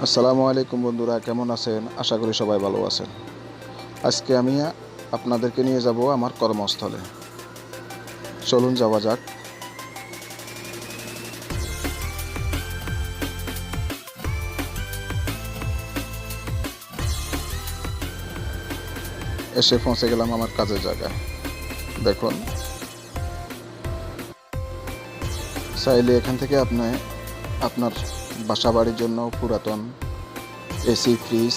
আসসালামু আলাইকুম বন্ধুরা, কেমন আছেন? আশা করি সবাই ভালো আছেন। আজকে আমি আপনাদেরকে নিয়ে যাব আমার কর্মস্থলে। চলুন যাওয়া যাক। এসে পৌঁছে গেলাম আমার কাজের জায়গায়। দেখুন, চাইলে এখান থেকে আপনি আপনার বাসা বাড়ির জন্য পুরাতন এসি, ফ্রিজ,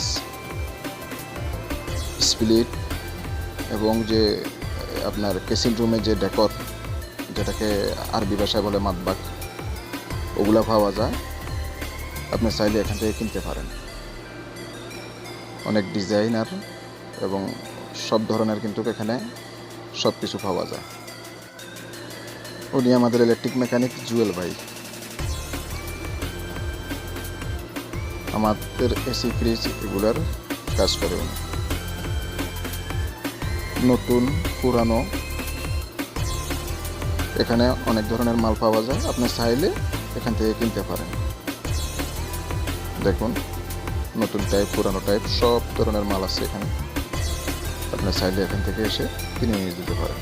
স্প্লিট এবং যে আপনার কেসিং রুমে যে ডেকর, যেটাকে আরবি ভাষায় বলে মাতবাক, ওগুলা পাওয়া যায়। আপনি চাইলে এখান থেকে কিনতে পারেন। অনেক ডিজাইনার এবং সব ধরনের কিন্তু এখানে সব কিছু পাওয়া যায়। উনি আমাদের ইলেকট্রিক মেকানিক জুয়েল ভাই। আমাদের এসি, ফ্রিজ এগুলার কাজ করে উনি। নতুন পুরানো এখানে অনেক ধরনের মাল পাওয়া যায়, আপনি চাইলে এখান থেকে কিনতে পারেন। দেখুন, নতুন টাইপ, পুরানো টাইপ সব ধরনের মাল আছে এখানে। আপনি চাইলে এখান থেকে এসে কিনে নিয়ে যেতে পারেন।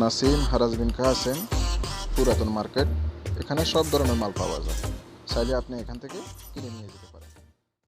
নাসিম হারাজ বিন কাসেম পুরাতন মার্কেট। এখানে সব ধরনের মাল পাওয়া যায়, চাইলে আপনি এখান থেকে কিনে নিয়ে যেতে